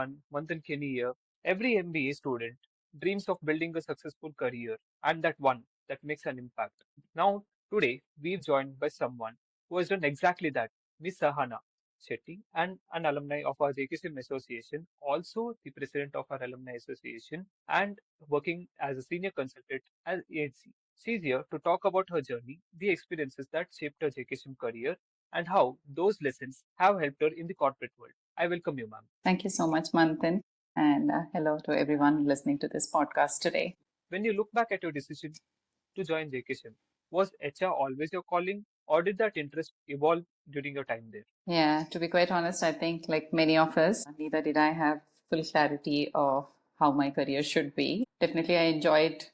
everyone, Manthan Kenny here. Every MBA student dreams of building a successful career and that one that makes an impact. Now, today, we've joined by someone who has done exactly that, Miss Sahana Shetty, and an alumni of our JKSHIM Association, also the president of our Alumni Association, and working as a senior consultant at ANC. She's here to talk about her journey, the experiences that shaped her JKSHIM career, and how those lessons have helped her in the corporate world. I welcome you, ma'am. Thank you so much, Manthan. And hello to everyone listening to this podcast today. When you look back at your decision to join JKSHIM, was HR always your calling, or did that interest evolve during your time there? Yeah, to be quite honest, I think like many of us, neither did I have full clarity of how my career should be. Definitely, I enjoyed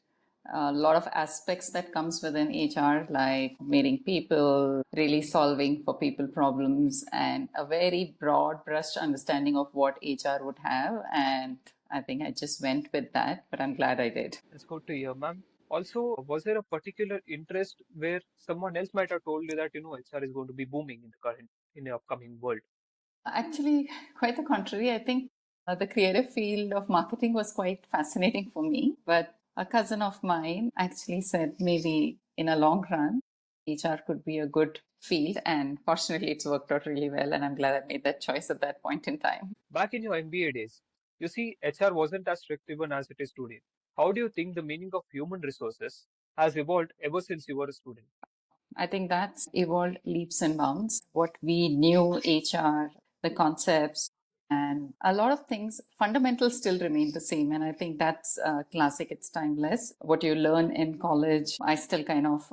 a lot of aspects that comes within HR, like meeting people, really solving for people problems, and a very broad brushed understanding of what HR would have. And I think I just went with that, but I'm glad I did. That's good to hear, ma'am. Also, was there a particular interest where someone else might have told you that, HR is going to be booming in the upcoming world? Actually, quite the contrary. I think the creative field of marketing was quite fascinating for me. But a cousin of mine actually said maybe in a long run, HR could be a good field. And fortunately, it's worked out really well. And I'm glad I made that choice at that point in time. Back in your MBA days, you see, HR wasn't as strict even as it is today. How do you think the meaning of human resources has evolved ever since you were a student? I think that's evolved leaps and bounds. What we knew, HR, the concepts, and a lot of things, fundamentals still remain the same. And I think that's classic, it's timeless. What you learn in college, I still kind of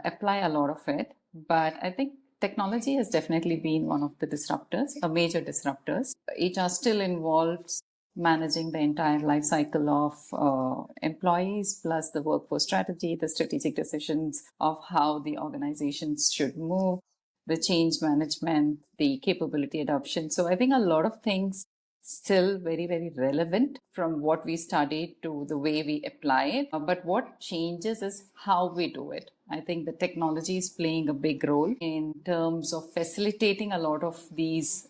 apply a lot of it. But I think technology has definitely been one of the disruptors, a major disruptors. HR still involves managing the entire life cycle of employees, plus the workforce strategy, the strategic decisions of how the organizations should move, the change management, the capability adoption. So I think a lot of things still very, very relevant from what we studied to the way we apply it. But what changes is how we do it. I think the technology is playing a big role in terms of facilitating a lot of these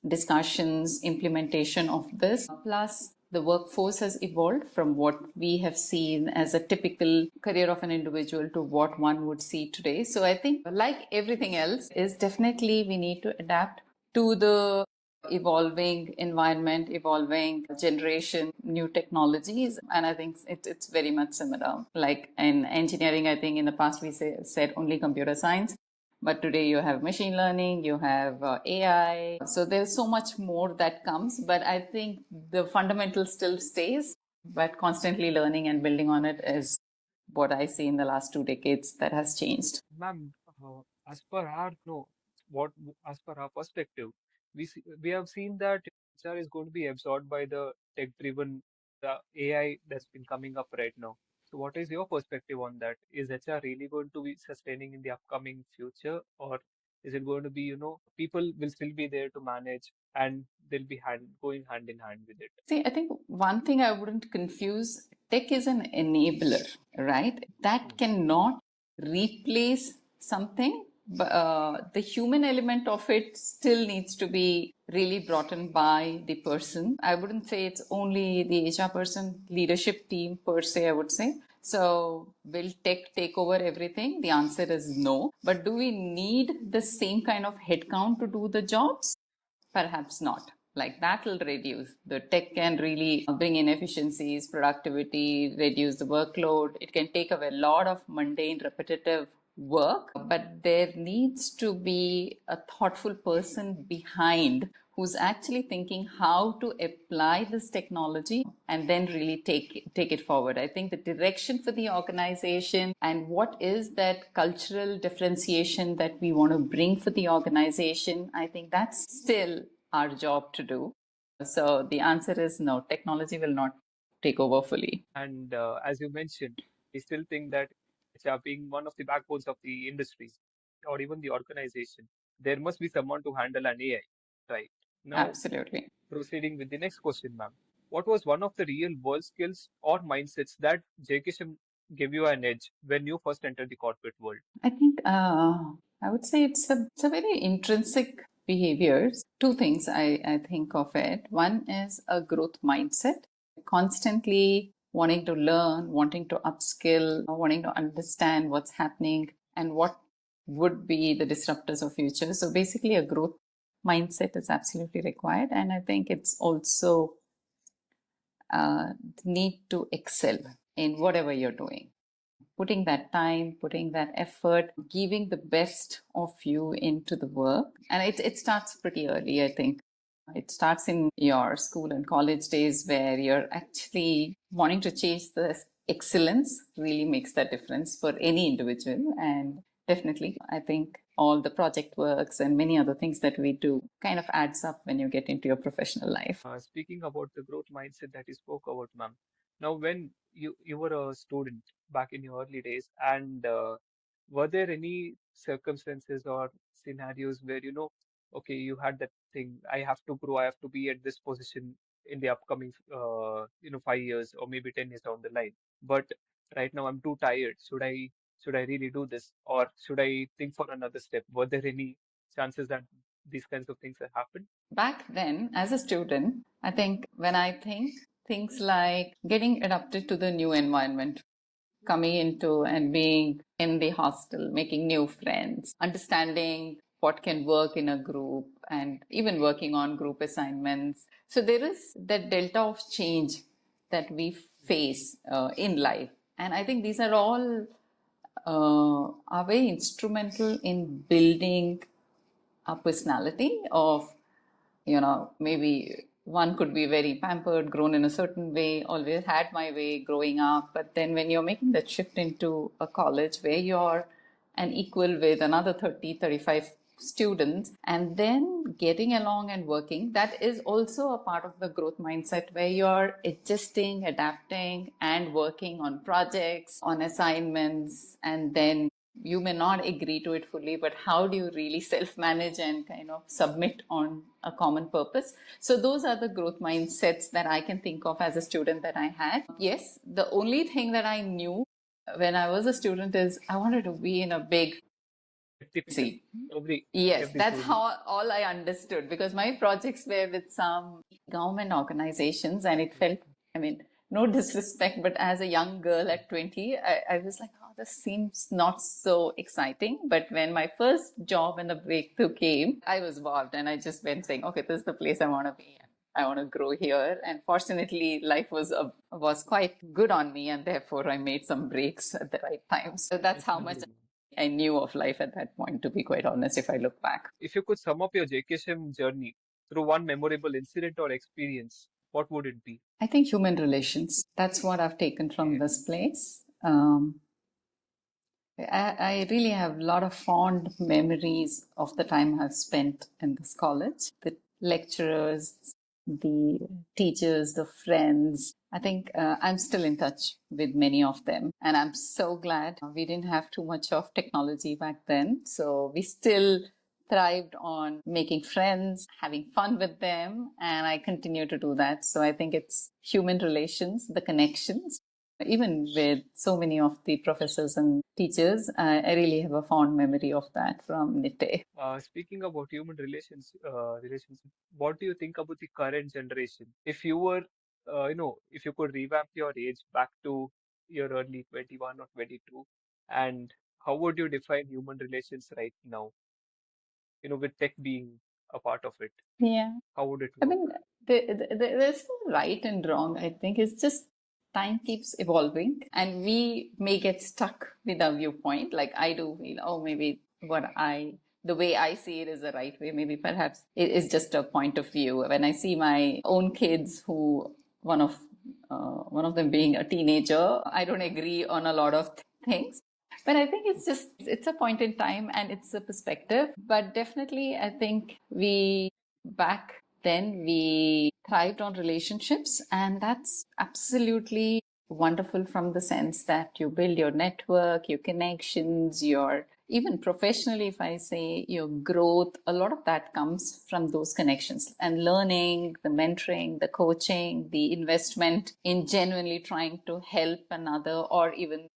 discussions, implementation of this. Plus, the workforce has evolved from what we have seen as a typical career of an individual to what one would see today. So I think, like everything else, is definitely we need to adapt to the evolving environment, evolving generation, new technologies. And I think it's very much similar. Like in engineering, I think in the past we said only computer science. But today you have machine learning, you have AI. So there's so much more that comes. But I think the fundamental still stays. But constantly learning and building on it is what I see in the last 2 decades that has changed. Ma'am, as per our no, what as per our perspective, we have seen that HR is going to be absorbed by the tech-driven the AI that's been coming up right now. So, what is your perspective on that? Is HR really going to be sustaining in the upcoming future, or is it going to be, people will still be there to manage and they'll be going hand in hand with it? See, I think one thing I wouldn't confuse, tech is an enabler, right? That cannot replace something. But the human element of it still needs to be really brought in by the person. I wouldn't say it's only the HR person, leadership team per se, I would say. So will tech take over everything? The answer is no. But do we need the same kind of headcount to do the jobs? Perhaps not. Like that will reduce. The tech can really bring in efficiencies, productivity, reduce the workload. It can take away a lot of mundane, repetitive work, but there needs to be a thoughtful person behind who's actually thinking how to apply this technology and then really take it forward. I think the direction for the organization and what is that cultural differentiation that we want to bring for the organization, I think that's still our job to do. So the answer is no, technology will not take over fully. And as you mentioned, we still think that HR being one of the backbones of the industries or even the organization, there must be someone to handle an AI, right? Now, Absolutely. proceeding with the next question, ma'am. What was one of the real world skills or mindsets that JKSHIM gave you an edge when you first entered the corporate world? I think I would say it's a very intrinsic behaviors. Two things I think of it. One is a growth mindset, constantly wanting to learn, wanting to upskill, wanting to understand what's happening and what would be the disruptors of future. So basically a growth mindset is absolutely required. And I think it's also the need to excel in whatever you're doing. Putting that time, putting that effort, giving the best of you into the work. And it starts pretty early, I think. It starts in your school and college days where you're actually wanting to chase the excellence really makes that difference for any individual. And definitely, I think all the project works and many other things that we do kind of adds up when you get into your professional life. Speaking about the growth mindset that you spoke about, ma'am. Now, when you were a student back in your early days, and were there any circumstances or scenarios where okay, you had that thing, I have to grow, I have to be at this position in the upcoming 5 years or maybe 10 years down the line, but right now I'm too tired. Should I really do this, or should I think for another step? Were there any chances that these kinds of things have happened? Back then, as a student, I think when I think things like getting adapted to the new environment, coming into and being in the hostel, making new friends, understanding what can work in a group, and even working on group assignments. So there is that delta of change that we face in life. And I think these are all are very instrumental in building a personality of, maybe one could be very pampered, grown in a certain way, always had my way growing up. But then when you're making that shift into a college where you're an equal with another 30, 35 students, and then getting along and working, that is also a part of the growth mindset where you're adjusting, adapting, and working on projects, on assignments, and then you may not agree to it fully, but how do you really self manage and kind of submit on a common purpose? So, those are the growth mindsets that I can think of as a student that I had. Yes, the only thing that I knew when I was a student is I wanted to be in a big Typical. see. Every Yes, every that's student. how all I understood because my projects were with some government organizations and it felt, I mean, no disrespect, but as a young girl at 20, I was like, oh, this seems not so exciting. But when my first job and the breakthrough came, I was involved and I just went saying, okay, this is the place I want to be. I want to grow here. And fortunately, life was quite good on me, and therefore I made some breaks at the right time. So that's That's how much lovely. I knew of life at that point, to be quite honest, if I look back. If you could sum up your JKSHIM journey through one memorable incident or experience, what would it be? I think human relations, that's what I've taken from Okay. this place. I really have a lot of fond memories of the time I've spent in this college. The lecturers, the teachers, the friends. I think I'm still in touch with many of them. And I'm so glad we didn't have too much of technology back then. So we still thrived on making friends, having fun with them. And I continue to do that. So I think it's human relations, the connections even with so many of the professors and teachers, I really have a fond memory of that from Nitte. Speaking about human relations, what do you think about the current generation? If you were, if you could revamp your age back to your early 21 or 22, and how would you define human relations right now? With tech being a part of it, Yeah. how would it I work? mean, there's no right and wrong. I think it's just time keeps evolving and we may get stuck with our viewpoint. Like I do feel, oh, maybe the way I see it is the right way. Maybe perhaps it is just a point of view. When I see my own kids who, one of, one of them being a teenager, I don't agree on a lot of things. But I think it's a point in time and it's a perspective. But definitely, I think back then we thrived on relationships, and that's absolutely wonderful from the sense that you build your network, your connections, your even professionally, if I say your growth, a lot of that comes from those connections and learning, the mentoring, the coaching, the investment in genuinely trying to help another or even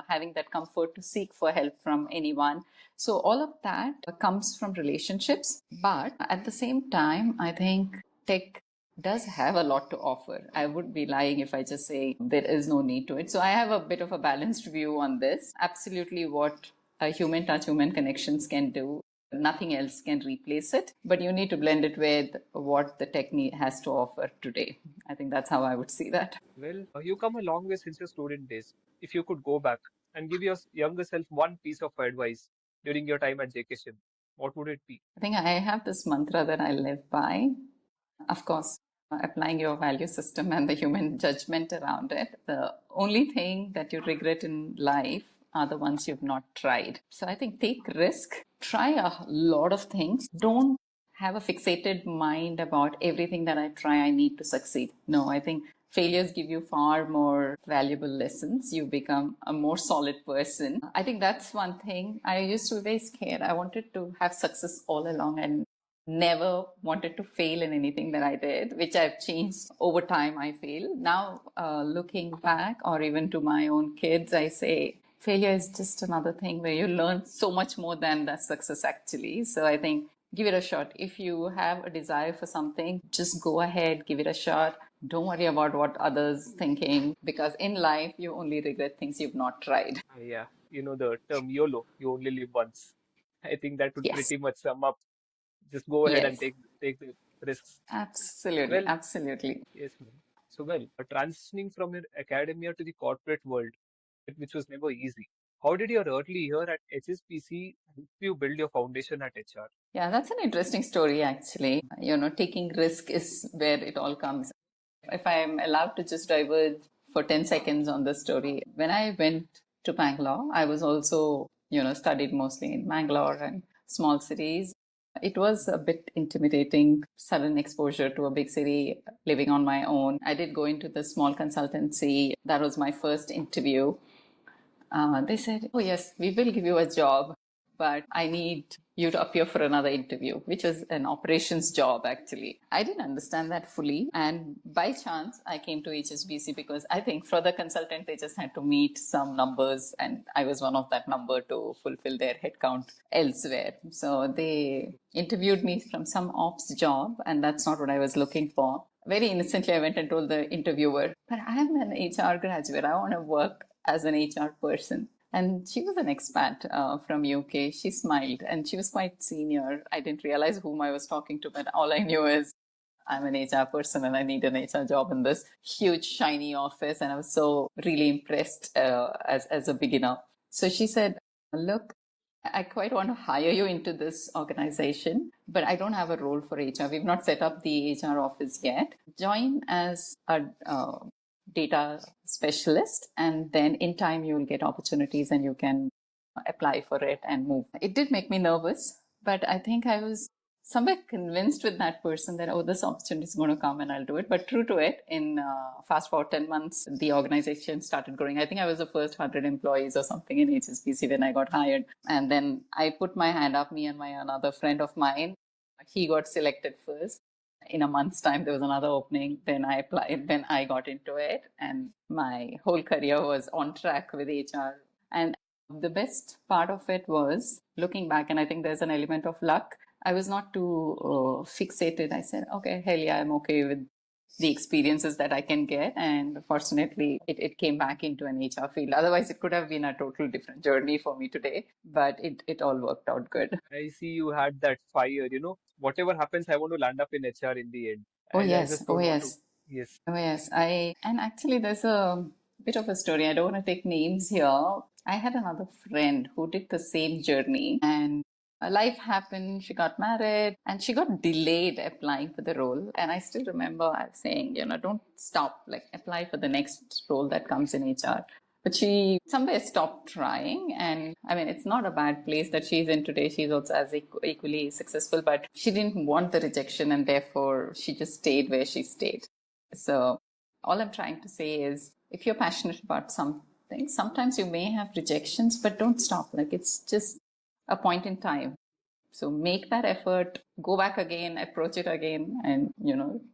having that comfort to seek for help from anyone. So all of that comes from relationships. But at the same time, I think tech does have a lot to offer. I would be lying if I just say there is no need to it. So I have a bit of a balanced view on this. Absolutely what a human touch, human connections can do. Nothing else can replace it, but you need to blend it with what the technique has to offer today. I think that's how I would see that. Well, you come a long way since your student days. If you could go back and give your younger self one piece of advice during your time at JKSHIM, what would it be? I think I have this mantra that I live by. Of course, applying your value system and the human judgment around it. The only thing that you regret in life are the ones you've not tried. So I think take risk, try a lot of things. Don't have a fixated mind about everything that I try, I need to succeed. No, I think failures give you far more valuable lessons. You become a more solid person. I think that's one thing. I used to be very scared. I wanted to have success all along and never wanted to fail in anything that I did, which I've changed over time, I feel. Now, looking back, or even to my own kids, I say failure is just another thing where you learn so much more than the success, actually. So I think give it a shot. If you have a desire for something, just go ahead, give it a shot. Don't worry about what others thinking, because in life you only regret things you've not tried. Yeah, you know the term YOLO, you only live once. I think that would Yes, pretty much sum up. Just go ahead and yes, take the risks. absolutely, Well, absolutely. yes, ma'am. So well, transitioning from your academia to the corporate world, which was never easy. How did your early year at HSBC help you build your foundation at HR? Yeah, that's an interesting story, actually. Taking risk is where it all comes. If I'm allowed to just diverge for 10 seconds on this story, when I went to Bangalore, I was also, studied mostly in Bangalore and small cities. It was a bit intimidating, sudden exposure to a big city, living on my own. I did go into the small consultancy. That was my first interview. They said, "Oh, yes, we will give you a job, but I need you to appear for another interview," which was an operations job, actually. I didn't understand that fully. And by chance, I came to HSBC because I think for the consultant, they just had to meet some numbers, and I was one of that number to fulfill their headcount elsewhere. So they interviewed me from some ops job, and that's not what I was looking for. Very innocently, I went and told the interviewer, "But I'm an HR graduate. I want to work as an HR person." And she was an expat from UK. She smiled and she was quite senior. I didn't realize whom I was talking to, but all I knew is I'm an HR person and I need an HR job in this huge, shiny office. And I was so really impressed as a beginner. So she said, "Look, I quite want to hire you into this organization, but I don't have a role for HR. We've not set up the HR office yet. Join as a data specialist, and then in time you will get opportunities and you can apply for it and move." It did make me nervous, but I think I was somewhere convinced with that person that, oh, this opportunity is going to come and I'll do it. But true to it, in fast forward 10 months, the organization started growing. I think I was the first 100 employees or something in HSBC when I got hired. And then I put my hand up, me and my another friend of mine. He got selected first. In a month's time, there was another opening. Then I applied. Then I got into it. And my whole career was on track with HR. And the best part of it was looking back, and I think there's an element of luck. I was not too fixated. I said, okay, hell yeah, I'm okay with the experiences that I can get. And fortunately, it came back into an HR field. Otherwise, it could have been a total different journey for me today, but it all worked out good. I see you had that fire, whatever happens, I want to land up in HR in the end. Oh, I yes. just Oh, don't want to. yes. Yes. Oh, yes. And actually, there's a bit of a story. I don't want to take names here. I had another friend who did the same journey, and life happened. She got married and she got delayed applying for the role. And I still remember I was saying, don't stop, like apply for the next role that comes in HR. But she somewhere stopped trying. And I mean, it's not a bad place that she's in today. She's also as equally successful, but she didn't want the rejection and therefore she just stayed where she stayed. So all I'm trying to say is if you're passionate about something, sometimes you may have rejections, but don't stop. Like it's just a point in time. So make that effort, go back again, approach it again, and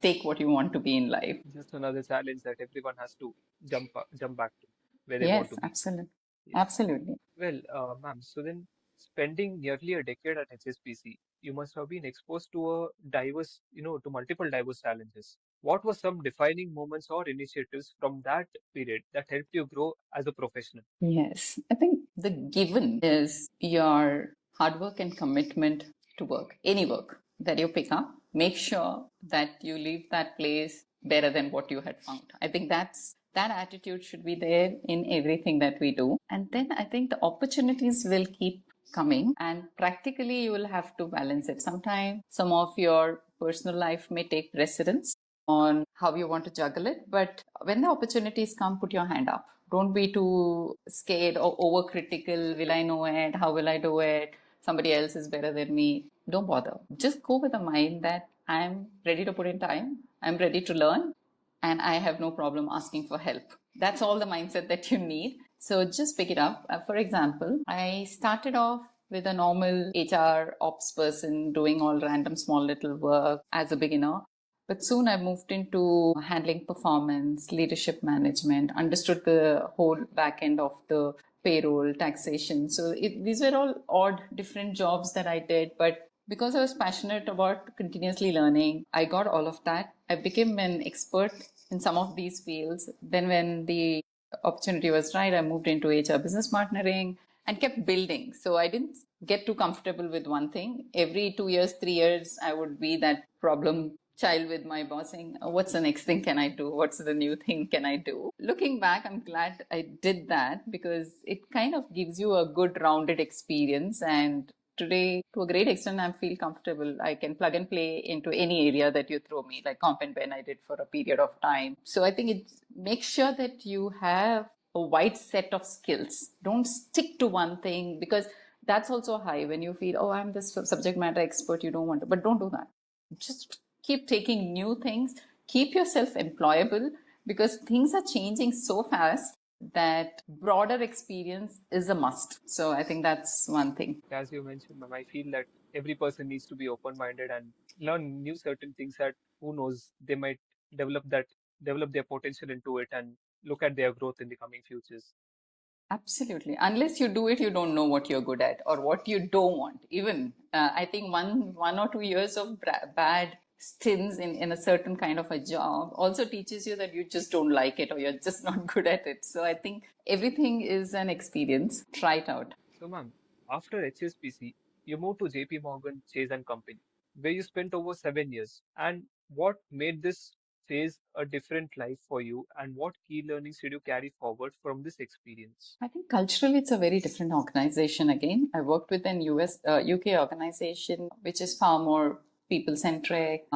take what you want to be in life. Just another challenge that everyone has to jump back to where they want Yes, to be. absolutely. Yes. Absolutely. Well, ma'am, so then spending nearly a decade at HSBC, you must have been exposed to a diverse, to multiple diverse challenges. What were some defining moments or initiatives from that period that helped you grow as a professional? Yes, I think the given is your hard work and commitment to work, any work that you pick up. Make sure that you leave that place better than what you had found. I think that attitude should be there in everything that we do. And then I think the opportunities will keep coming, and practically you will have to balance it. Sometimes some of your personal life may take precedence on how you want to juggle it. But when the opportunities come, put your hand up. Don't be too scared or overcritical. Will I know it? How will I do it? Somebody else is better than me. Don't bother. Just go with the mind that I'm ready to put in time. I'm ready to learn and I have no problem asking for help. That's all the mindset that you need. So just pick it up. For example, I started off with a normal HR ops person doing all random small little work as a beginner. But soon I moved into handling performance, leadership management, understood the whole back end of the payroll, taxation. So these were all odd, different jobs that I did. But because I was passionate about continuously learning, I got all of that. I became an expert in some of these fields. Then, when the opportunity was right, I moved into HR business partnering and kept building. So I didn't get too comfortable with one thing. Every 2 years, 3 years, I would be that problem child with my boss saying, "Oh, what's the next thing can I do? What's the new thing can I do?" Looking back, I'm glad I did that because it kind of gives you a good rounded experience. And today, to a great extent, I feel comfortable. I can plug and play into any area that you throw me, like comp and pen I did for a period of time. So I think it makes sure that you have a wide set of skills. Don't stick to one thing because that's also high when you feel, oh, I'm this subject matter expert. You don't want to, but don't do that. Just keep taking new things, keep yourself employable because things are changing so fast that broader experience is a must. So I think that's one thing. As you mentioned, ma'am, I feel that every person needs to be open-minded and learn new certain things that who knows they might develop that develop their potential into it and look at their growth in the coming futures. Absolutely. Unless you do it, you don't know what you're good at or what you don't want. Even I think one or 2 years of bad stints in a certain kind of a job also teaches you that you just don't like it or you're just not good at it. So I think everything is an experience. Try it out. So, ma'am, after HSBC, you moved to JP Morgan Chase and Company, where you spent over 7 years. And what made this phase a different life for you, and what key learnings did you carry forward from this experience? I think culturally it's a very different organization again. I worked with an UK organization, which is far more people centric.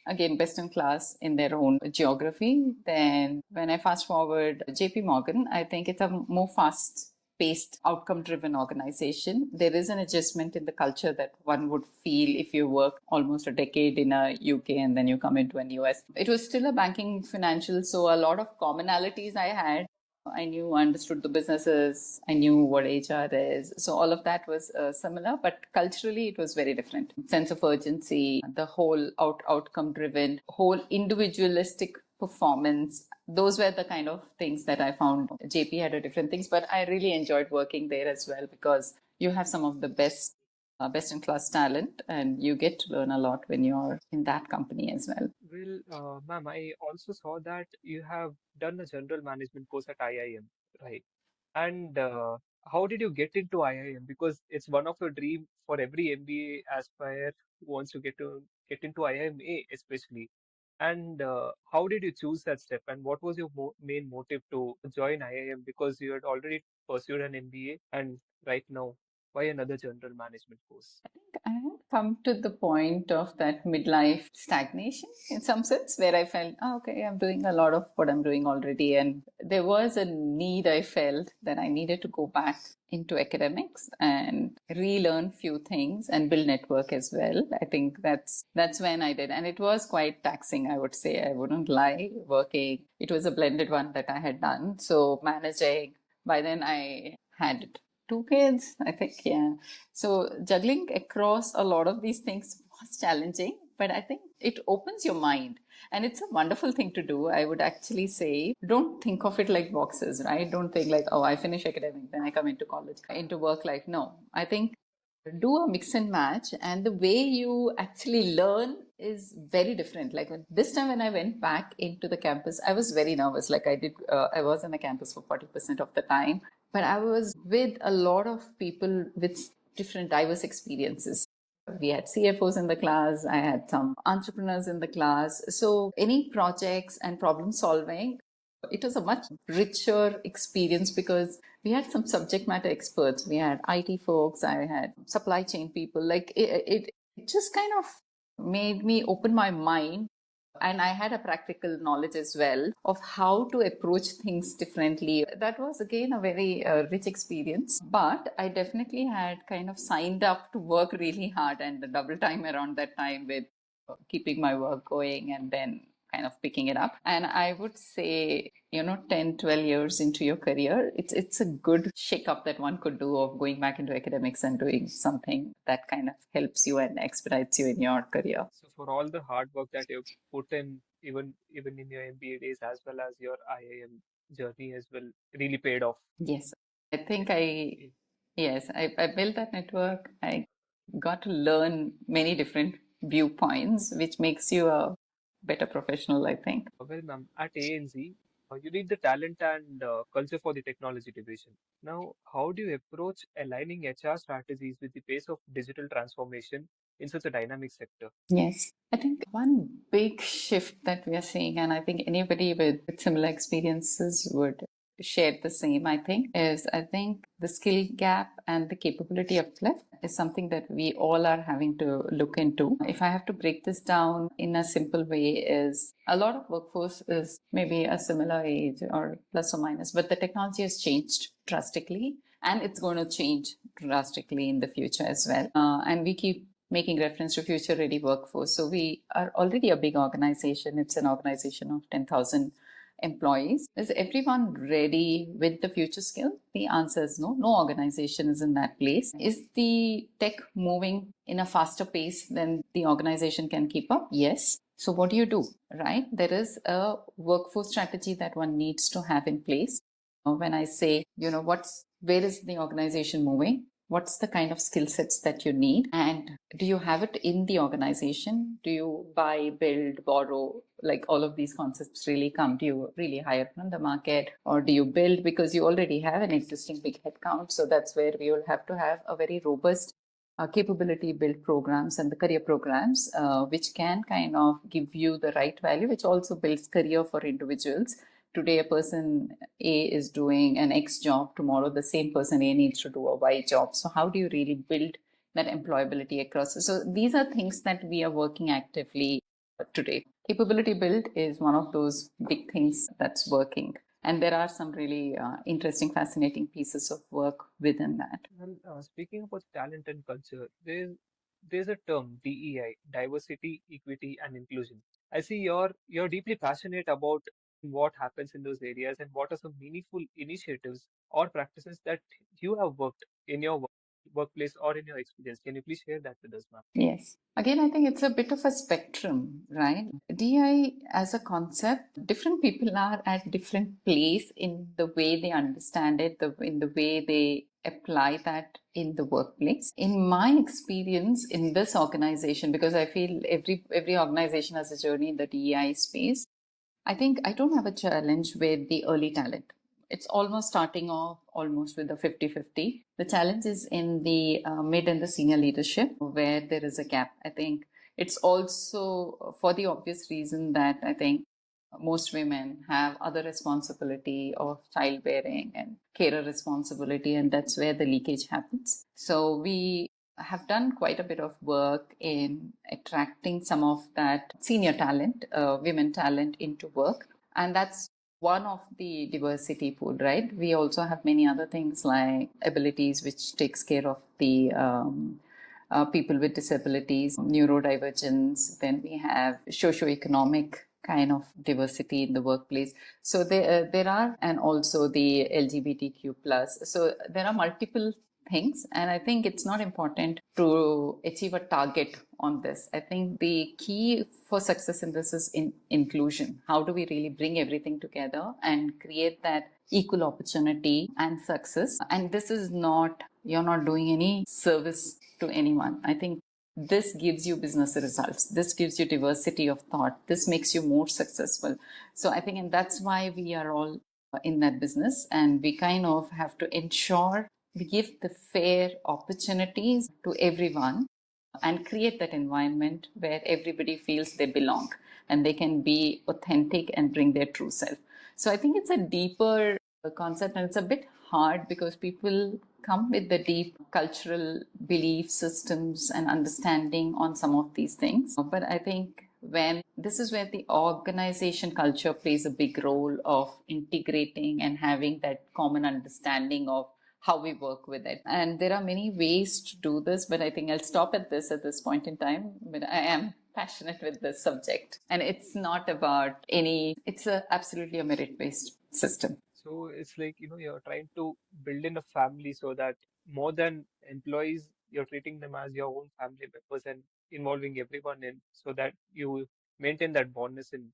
Again, best in class in their own geography. Then when I fast forward JP Morgan, I think it's a more fast paced outcome driven organization. There is an adjustment in the culture that one would feel if you work almost a decade in a UK and then you come into an US. It was still a banking financial, so a lot of commonalities I had. I knew, understood the businesses. I knew what HR is. So all of that was similar, but culturally it was very different. Sense of urgency, the whole outcome driven, whole individualistic performance. Those were the kind of things that I found. JP had a different things, but I really enjoyed working there as well because you have some of the best in class talent, and you get to learn a lot when you're in that company as well. Well, ma'am, I also saw that you have done a general management course at IIM, right? And how did you get into IIM? Because it's one of the dream for every MBA aspire who wants to get into IIMA especially. And how did you choose that step? And what was your main motive to join IIM? Because you had already pursued an MBA, and right now, why another general management course? I had come to the point of that midlife stagnation in some sense where I felt, oh, okay, I'm doing a lot of what I'm doing already. And there was a need I felt that I needed to go back into academics and relearn few things and build network as well. I think that's when I did. And it was quite taxing, I would say. I wouldn't lie, working. It was a blended one that I had done. So managing, by then I had 2 kids, I think, yeah. So juggling across a lot of these things was challenging, but I think it opens your mind and it's a wonderful thing to do. I would actually say, don't think of it like boxes, right? Don't think like, oh, I finish academic, then I come into college, into work life. No, I think do a mix and match, and the way you actually learn is very different. Like this time when I went back into the campus, I was very nervous. Like I was in the campus for 40% of the time, but I was with a lot of people with different diverse experiences. We had CFOs in the class, I had some entrepreneurs in the class. So any projects and problem solving, it was a much richer experience because we had some subject matter experts. We had IT folks, I had supply chain people. Like it just kind of made me open my mind. And I had a practical knowledge as well of how to approach things differently. That was again a very rich experience. But I definitely had kind of signed up to work really hard and the double time around that time with keeping my work going and then kind of picking it up. And I would say, 10, 12 years into your career, it's a good shake up that one could do of going back into academics and doing something that kind of helps you and expedites you in your career. So for all the hard work that you've put in, even in your MBA days as well as your IIM journey as well, really paid off. Yes. I think Eh, yes, I built that network. I got to learn many different viewpoints, which makes you a better professional, I think. Well, ma'am, at ANZ, you lead the talent and culture for the technology division. Now, how do you approach aligning HR strategies with the pace of digital transformation in such a dynamic sector? Yes. I think one big shift that we are seeing, and I think anybody with similar experiences would share the same, I think, is I think the skill gap and the capability uplift is something that we all are having to look into. If I have to break this down in a simple way, is a lot of workforce is maybe a similar age or plus or minus, but the technology has changed drastically and it's going to change drastically in the future as well. And we keep making reference to future ready workforce. So we are already a big organization. It's an organization of 10,000 employees. Is everyone ready with the future skill? The answer is no. No organization is in that place. Is the tech moving in a faster pace than the organization can keep up? Yes. So what do? Right? There is a workforce strategy that one needs to have in place. When I say, where is the organization moving? What's the kind of skill sets that you need? And do you have it in the organization? Do you buy, build, borrow? Like all of these concepts really come. Do you really hire from the market? Or do you build because you already have an existing big headcount? So that's where we will have to have a very robust capability build programs and the career programs, which can kind of give you the right value, which also builds career for individuals. Today, a person A is doing an X job. Tomorrow, the same person A needs to do a Y job. So how do you really build that employability across? So these are things that we are working actively today. Capability build is one of those big things that's working. And there are some really interesting, fascinating pieces of work within that. Well, speaking about talent and culture, there's a term DEI, diversity, equity, and inclusion. I see you're deeply passionate about what happens in those areas and what are some meaningful initiatives or practices that you have worked in your workplace or in your experience. Can you please share that with us, ma'am? Yes. Again, I think it's a bit of a spectrum, right? DI as a concept, different people are at different place in the way they understand it, in the way they apply that in the workplace. In my experience in this organization, because I feel every organization has a journey in the DEI space, I think I don't have a challenge with the early talent. It's almost starting off almost with the 50-50. The challenge is in the mid and the senior leadership where there is a gap. I think it's also for the obvious reason that I think most women have other responsibility of childbearing and carer responsibility, and that's where the leakage happens. So we have done quite a bit of work in attracting some of that senior talent, women talent into work. And that's one of the diversity pool, right? We also have many other things like abilities, which takes care of the people with disabilities, neurodivergence. Then we have socioeconomic kind of diversity in the workplace. So there are, and also the LGBTQ plus. So there are multiple things. And I think it's not important to achieve a target on this. I think the key for success in this is inclusion. How do we really bring everything together and create that equal opportunity and success? And this is not, you're not doing any service to anyone. I think this gives you business results. This gives you diversity of thought. This makes you more successful. So I think, and that's why we are all in that business, and we kind of have to ensure we give the fair opportunities to everyone and create that environment where everybody feels they belong and they can be authentic and bring their true self. So I think it's a deeper concept, and it's a bit hard because people come with the deep cultural belief systems and understanding on some of these things. But I think when this is where the organization culture plays a big role of integrating and having that common understanding of how we work with it. And there are many ways to do this, but I think I'll stop at this point in time. But I am passionate with this subject, and it's not about any, it's absolutely a merit-based system. So it's like, you're trying to build in a family so that more than employees, you're treating them as your own family members and involving everyone in so that you maintain that bondness in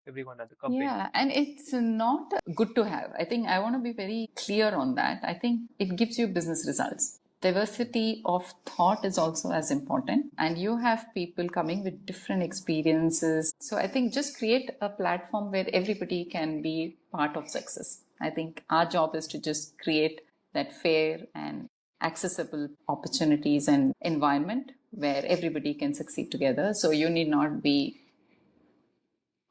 everyone at the company. Yeah, and it's not good to have. I think I want to be very clear on that. I think it gives you business results. Diversity of thought is also as important, and you have people coming with different experiences. So I think just create a platform where everybody can be part of success. I think our job is to just create that fair and accessible opportunities and environment where everybody can succeed together. So you need not be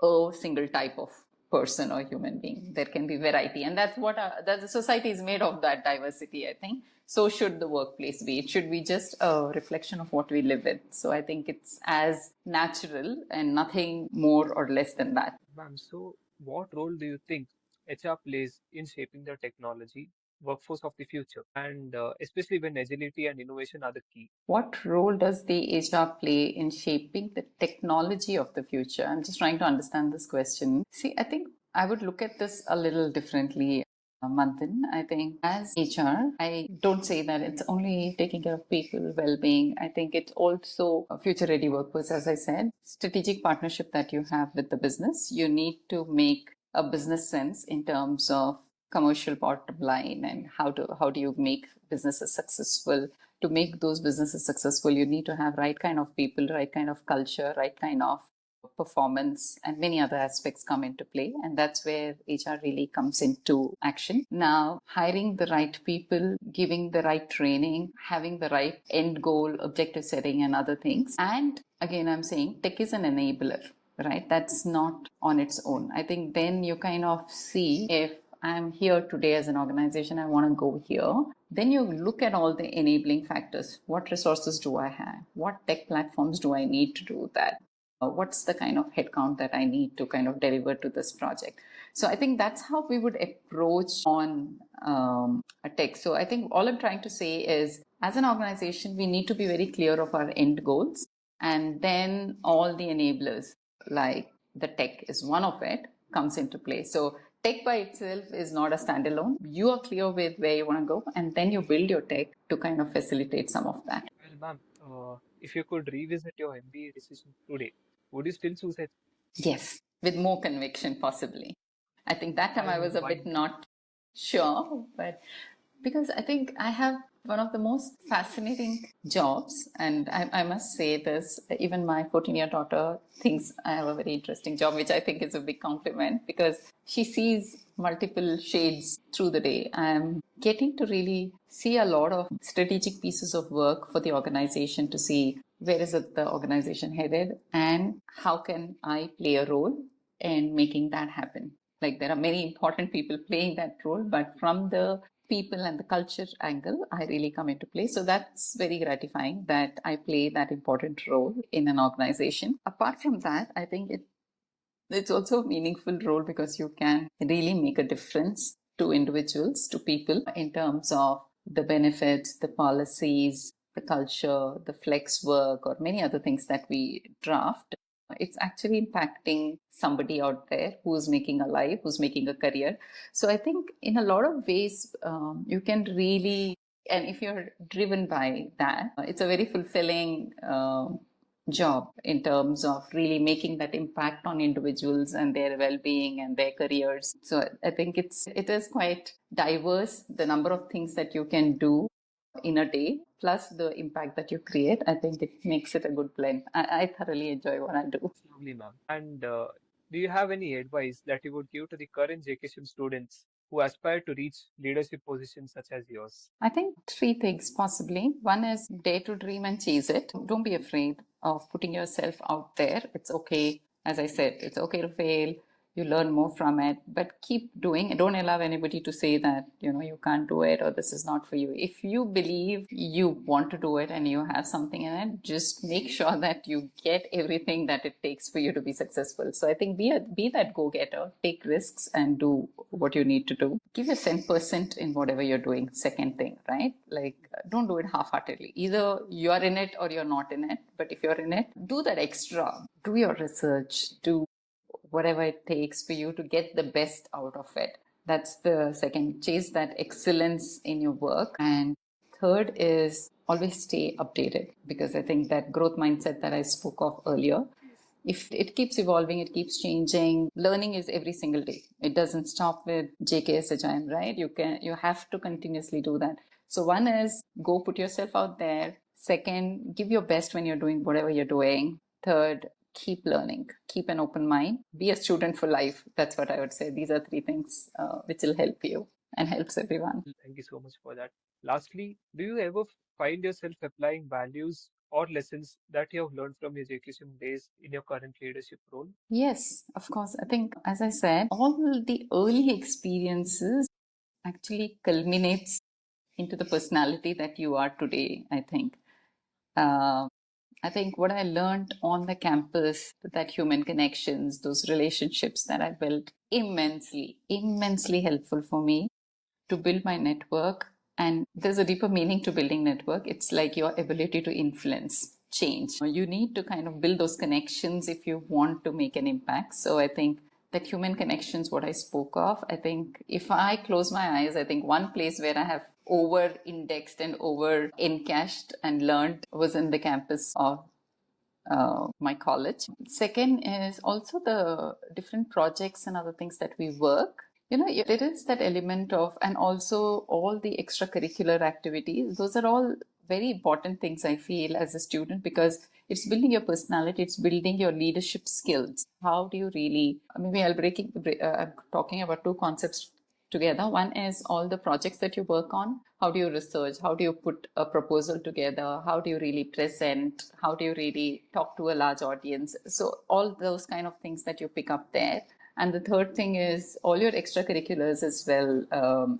a single type of person or human being. There can be variety, and that's what that the society is made of, that diversity. I think so should the workplace be. It should be just a reflection of what we live with. So I think it's as natural and nothing more or less than that. Ma'am, so what role do you think HR plays in shaping the technology workforce of the future? And especially when agility and innovation are the key. What role does the HR play in shaping the technology of the future? I'm just trying to understand this question. See, I think I would look at this a little differently. Manthan, I think as HR, I don't say that it's only taking care of people well-being. I think it's also a future-ready workforce, as I said. Strategic partnership that you have with the business, you need to make a business sense in terms of commercial bottom line and how do you make businesses successful. To make those businesses successful, you need to have right kind of people, right kind of culture, right kind of performance, and many other aspects come into play. And that's where HR really comes into action. Now, hiring the right people, giving the right training, having the right end goal, objective setting, and other things. And again, I'm saying tech is an enabler, right? That's not on its own. I think then you kind of see, if I'm here today as an organization, I want to go here. Then you look at all the enabling factors. What resources do I have? What tech platforms do I need to do that? What's the kind of headcount that I need to kind of deliver to this project? So I think that's how we would approach on a tech. So I think all I'm trying to say is, as an organization, we need to be very clear of our end goals, and then all the enablers, like the tech is one of it, comes into play. So tech by itself is not a standalone. You are clear with where you want to go, and then you build your tech to kind of facilitate some of that. Well, ma'am, if you could revisit your MBA decision today, would you still choose it? Yes, with more conviction, possibly. I think that time I was And a why? bit not sure, but because I think I have one of the most fascinating jobs, and I must say this, even my 14-year daughter thinks I have a very interesting job, which I think is a big compliment because she sees multiple shades through the day. I'm getting to really see a lot of strategic pieces of work for the organization to see where is it the organization headed and how can I play a role in making that happen. Like there are many important people playing that role, but from the people and the culture angle, I really come into play. So that's very gratifying that I play that important role in an organization. Apart from that, I think it's also a meaningful role because you can really make a difference to individuals, to people, in terms of the benefits, the policies, the culture, the flex work, or many other things that we draft. It's actually impacting somebody out there who's making a life, who's making a career. So I think in a lot of ways, you can really And if you're driven by that, it's a very fulfilling job in terms of really making that impact on individuals and their well-being and their careers. So I think it is quite diverse, the number of things that you can do in a day plus the impact that you create. I think it makes it a good blend. I thoroughly enjoy what I do. Lovely, ma'am. And do you have any advice that you would give to the current JKSHIM students who aspire to reach leadership positions such as yours? I think three things possibly. One is dare to dream and chase it. Don't be afraid of putting yourself out there. It's okay. As I said, it's okay to fail. You learn more from it, but keep doing it. Don't allow anybody to say that, you can't do it or this is not for you. If you believe you want to do it and you have something in it, just make sure that you get everything that it takes for you to be successful. So I think be that go-getter, take risks and do what you need to do. Give your 10% in whatever you're doing. Second thing, right? Like, don't do it half-heartedly. Either you're in it or you're not in it. But if you're in it, do that extra. Do your research. Do whatever it takes for you to get the best out of it. That's the second. Chase that excellence in your work. And third is always stay updated, because I think that growth mindset that I spoke of earlier, if it keeps evolving, it keeps changing. Learning is every single day. It doesn't stop with JKSHIM, right? You have to continuously do that. So one is go put yourself out there. Second, give your best when you're doing whatever you're doing. Third, keep learning, keep an open mind, be a student for life. That's what I would say. These are three things which will help you and helps everyone. Thank you so much for that. Lastly, do you ever find yourself applying values or lessons that you have learned from your JKSHIM days in your current leadership role? Yes, of course. I think, as I said, all the early experiences actually culminates into the personality that you are today, I think. Uh, I think what I learned on the campus, that human connections, those relationships that I built, immensely helpful for me to build my network. And there's a deeper meaning to building network. It's like your ability to influence change. You need to kind of build those connections if you want to make an impact. So I think that human connections, what I spoke of, I think if I close my eyes, I think one place where I have over indexed and over encashed and learned was in the campus of my college. Second is also the different projects and other things that we work. There is that element of, and also all the extracurricular activities. Those are all very important things, I feel, as a student, because it's building your personality, it's building your leadership skills. How do you really, maybe I'm talking about two concepts together. One is all the projects that you work on. How do you research? How do you put a proposal together? How do you really present? How do you really talk to a large audience? So all those kind of things that you pick up there. And the third thing is all your extracurriculars as well,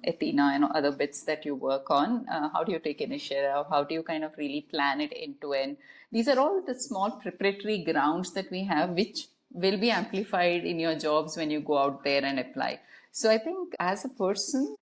Athena and other bits that you work on. How do you take initiative? How do you kind of really plan it end to end? These are all the small preparatory grounds that we have, which will be amplified in your jobs when you go out there and apply. So I think as a person,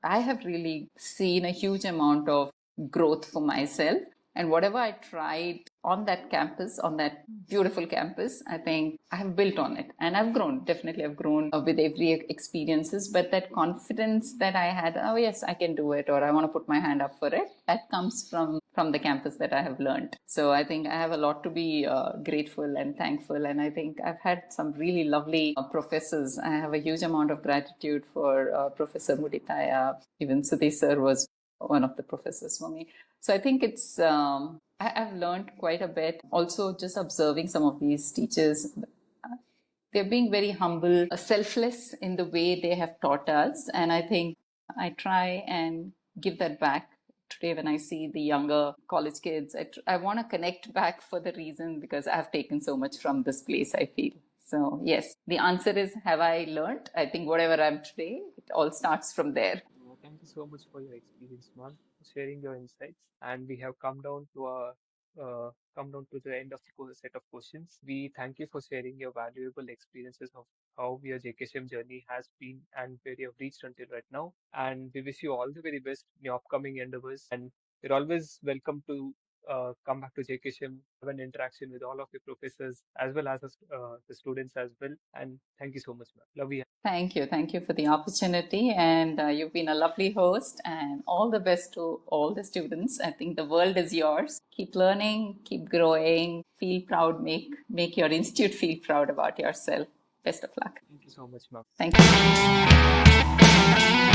I have really seen a huge amount of growth for myself. And whatever I tried on that campus, on that beautiful campus, I think I have built on it. And I've grown, definitely I've grown with every experiences. But that confidence that I had, oh yes, I can do it, or I want to put my hand up for it, that comes from the campus that I have learned. So I think I have a lot to be grateful and thankful. And I think I've had some really lovely professors. I have a huge amount of gratitude for Professor Muditaya. Even Sudhi sir was one of the professors for me. So I think I've learned quite a bit. Also, just observing some of these teachers, they're being very humble, selfless in the way they have taught us. And I think I try and give that back today when I see the younger college kids. I want to connect back for the reason because I've taken so much from this place, I feel. So, yes, the answer is, have I learned? I think whatever I'm today, it all starts from there. Thank you so much for your experience, ma'am, for sharing your insights. And we have come down to the end of the set of questions. We thank you for sharing your valuable experiences of how your JKSM journey has been and where you have reached until right now. And we wish you all the very best in your upcoming endeavors. And you're always welcome to come back to JKSHIM, have an interaction with all of your professors as well as the students as well. And thank you so much, ma'am. Love you. Thank you. Thank you for the opportunity. And you've been a lovely host, and all the best to all the students. I think the world is yours. Keep learning, keep growing, feel proud, make your institute feel proud about yourself. Best of luck. Thank you so much, ma'am. Thank you.